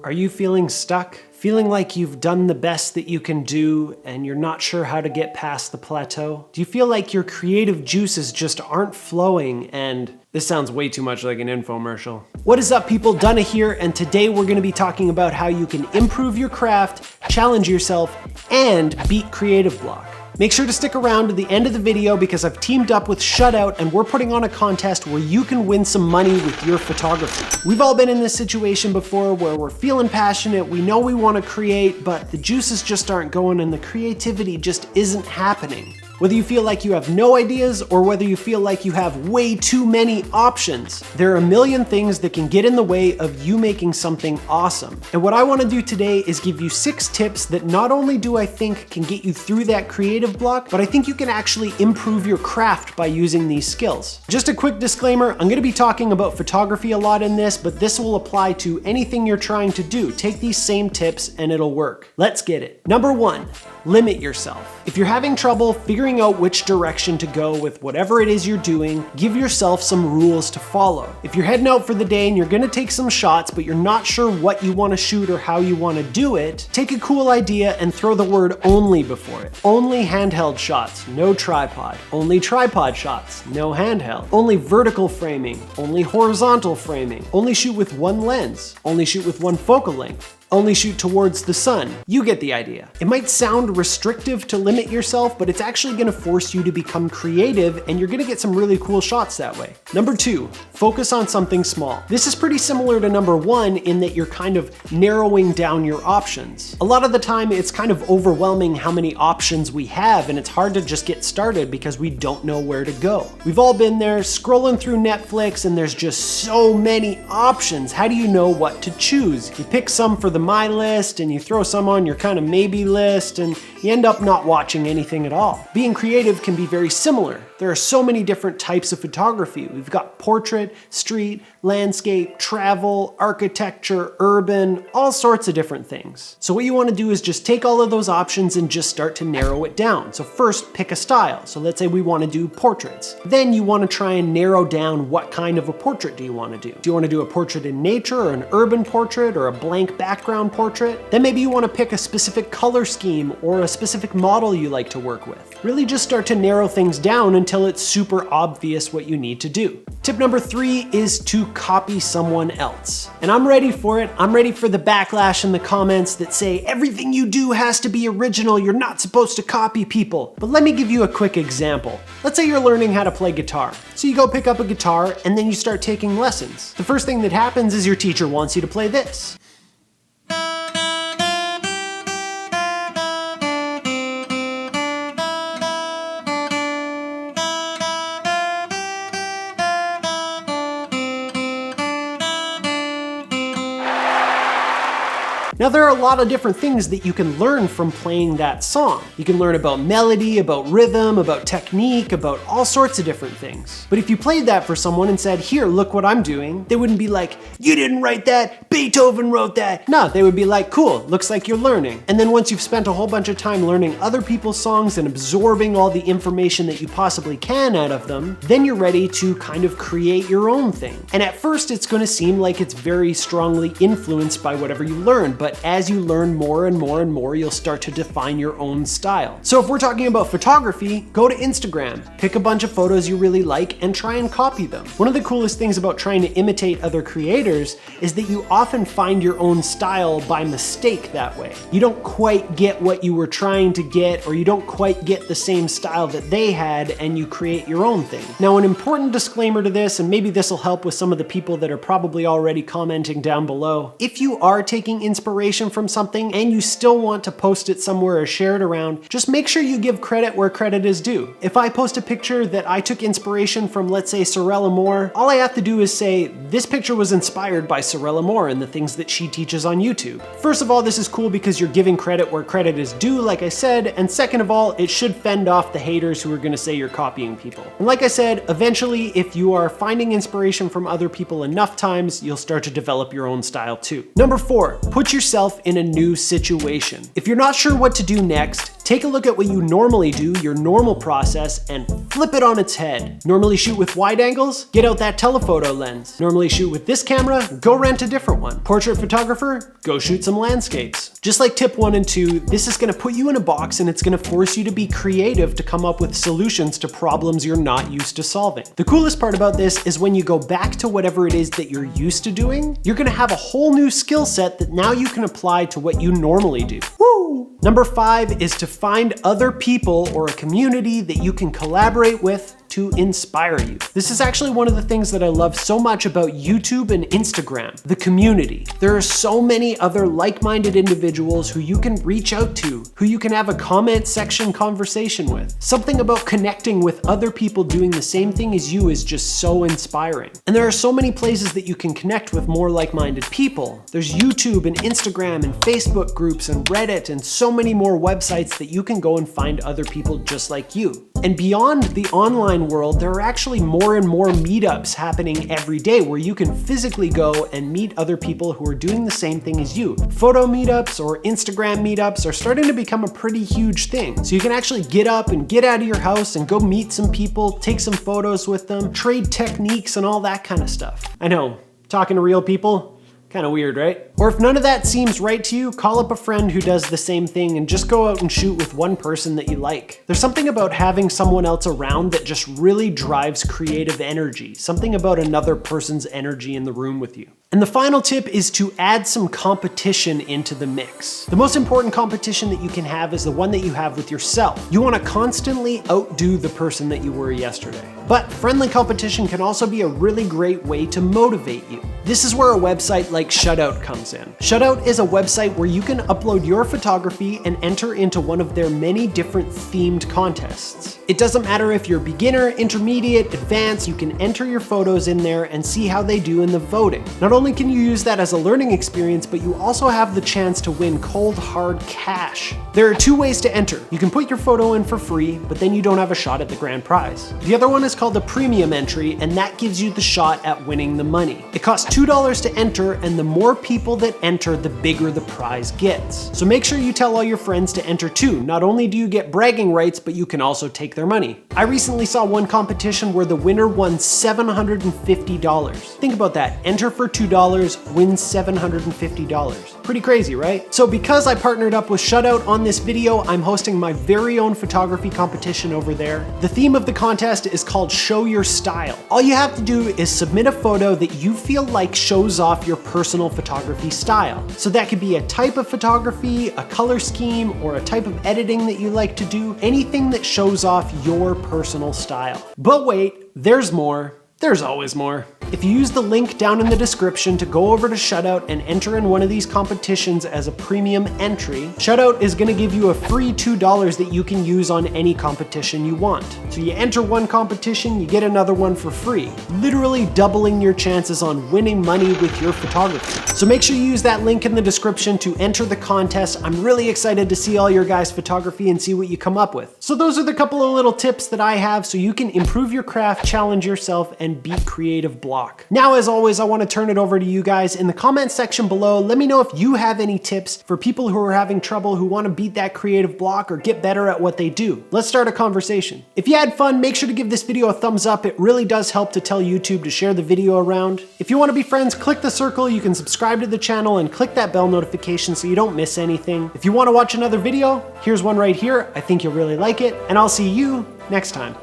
Are you feeling stuck? Feeling like you've done the best that you can do and you're not sure how to get past the plateau? Do you feel like your creative juices just aren't flowing and this sounds way too much like an infomercial. What is up, people? Dunna here, and today we're going to be talking about how you can improve your craft, challenge yourself, and beat creative block. Make sure to stick around to the end of the video because I've teamed up with Shutout and we're putting on a contest where you can win some money with your photography. We've all been in this situation before where we're feeling passionate, we know we want to create, but the juices just aren't going and the creativity just isn't happening. Whether you feel like you have no ideas or whether you feel like you have way too many options, there are a million things that can get in the way of you making something awesome. And what I want to do today is give you 6 tips that not only do I think can get you through that creative block, but I think you can actually improve your craft by using these skills. Just a quick disclaimer, I'm going to be talking about photography a lot in this, but this will apply to anything you're trying to do. Take these same tips and it'll work. Let's get it. Number 1, limit yourself. If you're having trouble figuring out which direction to go with whatever it is you're doing, give yourself some rules to follow. If you're heading out for the day and you're gonna take some shots, but you're not sure what you wanna shoot or how you wanna do it, take a cool idea and throw the word only before it. Only handheld shots, no tripod. Only tripod shots, no handheld. Only vertical framing, only horizontal framing. Only shoot with one lens. Only shoot with one focal length. Only shoot towards the sun. You get the idea. It might sound restrictive to limit yourself, but it's actually gonna force you to become creative and you're gonna get some really cool shots that way. Number 2, focus on something small. This is pretty similar to number 1 in that you're kind of narrowing down your options. A lot of the time it's kind of overwhelming how many options we have and it's hard to just get started because we don't know where to go. We've all been there scrolling through Netflix and there's just so many options. How do you know what to choose? You pick some for the my list and you throw some on your kind of maybe list and you end up not watching anything at all. Being creative can be very similar. There are so many different types of photography. We've got portrait, street, landscape, travel, architecture, urban, all sorts of different things. So what you want to do is just take all of those options and just start to narrow it down. So first, pick a style. So let's say we want to do portraits. Then you want to try and narrow down what kind of a portrait do you want to do. Do you want to do a portrait in nature or an urban portrait or a blank background portrait? Then maybe you want to pick a specific color scheme or a specific model you like to work with. Really just start to narrow things down until it's super obvious what you need to do. Tip number 3 is to copy someone else. And I'm ready for it. I'm ready for the backlash in the comments that say everything you do has to be original. You're not supposed to copy people. But let me give you a quick example. Let's say you're learning how to play guitar. So you go pick up a guitar and then you start taking lessons. The first thing that happens is your teacher wants you to play this. Now there are a lot of different things that you can learn from playing that song. You can learn about melody, about rhythm, about technique, about all sorts of different things. But if you played that for someone and said, here, look what I'm doing, they wouldn't be like, you didn't write that, Beethoven wrote that. No, they would be like, cool, looks like you're learning. And then once you've spent a whole bunch of time learning other people's songs and absorbing all the information that you possibly can out of them, then you're ready to kind of create your own thing. And at first it's gonna seem like it's very strongly influenced by whatever you learned, but as you learn more and more and more, you'll start to define your own style. So if we're talking about photography, go to Instagram, pick a bunch of photos you really like and try and copy them. One of the coolest things about trying to imitate other creators is that you often find your own style by mistake that way. You don't quite get what you were trying to get, or you don't quite get the same style that they had, and you create your own thing. Now, an important disclaimer to this, and maybe this will help with some of the people that are probably already commenting down below. If you are taking inspiration from something and you still want to post it somewhere or share it around, just make sure you give credit where credit is due. If I post a picture that I took inspiration from, let's say, Sorella Moore, all I have to do is say, this picture was inspired by Sorella Moore and the things that she teaches on YouTube. First of all, this is cool because you're giving credit where credit is due, like I said, and second of all, it should fend off the haters who are gonna say you're copying people. And like I said, eventually, if you are finding inspiration from other people enough times, you'll start to develop your own style too. Number 4, put yourself in a new situation. If you're not sure what to do next, Take a look at what you normally do, your normal process, and flip it on its head. Normally shoot with wide angles? Get out that telephoto lens. Normally shoot with this camera? Go rent a different one. Portrait photographer? Go shoot some landscapes. Just like tip 1 and 2, this is gonna put you in a box and it's gonna force you to be creative to come up with solutions to problems you're not used to solving. The coolest part about this is when you go back to whatever it is that you're used to doing, you're gonna have a whole new skill set that now you can apply to what you normally do. Woo! Number 5 is to find other people or a community that you can collaborate with to inspire you. This is actually one of the things that I love so much about YouTube and Instagram, the community. There are so many other like-minded individuals who you can reach out to, who you can have a comment section conversation with. Something about connecting with other people doing the same thing as you is just so inspiring. And there are so many places that you can connect with more like-minded people. There's YouTube and Instagram and Facebook groups and Reddit and so many more websites that you can go and find other people just like you. And beyond the online world, there are actually more and more meetups happening every day where you can physically go and meet other people who are doing the same thing as you. Photo meetups or Instagram meetups are starting to become a pretty huge thing. So you can actually get up and get out of your house and go meet some people, take some photos with them, trade techniques and all that kind of stuff. I know, talking to real people, kind of weird, right? Or if none of that seems right to you, call up a friend who does the same thing and just go out and shoot with one person that you like. There's something about having someone else around that just really drives creative energy, something about another person's energy in the room with you. And the final tip is to add some competition into the mix. The most important competition that you can have is the one that you have with yourself. You want to constantly outdo the person that you were yesterday. But friendly competition can also be a really great way to motivate you. This is where a website like Shutout comes in. Shutout is a website where you can upload your photography and enter into one of their many different themed contests. It doesn't matter if you're beginner, intermediate, advanced, you can enter your photos in there and see how they do in the voting. Not only can you use that as a learning experience, but you also have the chance to win cold hard cash. There are 2 ways to enter. You can put your photo in for free, but then you don't have a shot at the grand prize. The other one is called a premium entry, and that gives you the shot at winning the money. It costs $2 to enter, and the more people that enter, the bigger the prize gets. So make sure you tell all your friends to enter too. Not only do you get bragging rights, but you can also take their money. I recently saw one competition where the winner won $750. Think about that. Enter for $2, win $750. Pretty crazy, right? So because I partnered up with Shutout on this video, I'm hosting my very own photography competition over there. The theme of the contest is called Show Your Style. All you have to do is submit a photo that you feel like shows off your personal photography style. So that could be a type of photography, a color scheme, or a type of editing that you like to do, anything that shows off your personal style. But wait, there's more. There's always more. If you use the link down in the description to go over to Shutout and enter in one of these competitions as a premium entry, Shutout is going to give you a free $2 that you can use on any competition you want. So you enter one competition, you get another one for free, literally doubling your chances on winning money with your photography. So make sure you use that link in the description to enter the contest. I'm really excited to see all your guys' photography and see what you come up with. So those are the couple of little tips that I have so you can improve your craft, challenge yourself, and beat creative block. Now, as always, I want to turn it over to you guys in the comment section below. Let me know if you have any tips for people who are having trouble, who want to beat that creative block or get better at what they do. Let's start a conversation. If you had fun, make sure to give this video a thumbs up. It really does help to tell YouTube to share the video around. If you want to be friends, click the circle. You can subscribe to the channel and click that bell notification so you don't miss anything. If you want to watch another video, here's one right here. I think you'll really like it, and I'll see you next time.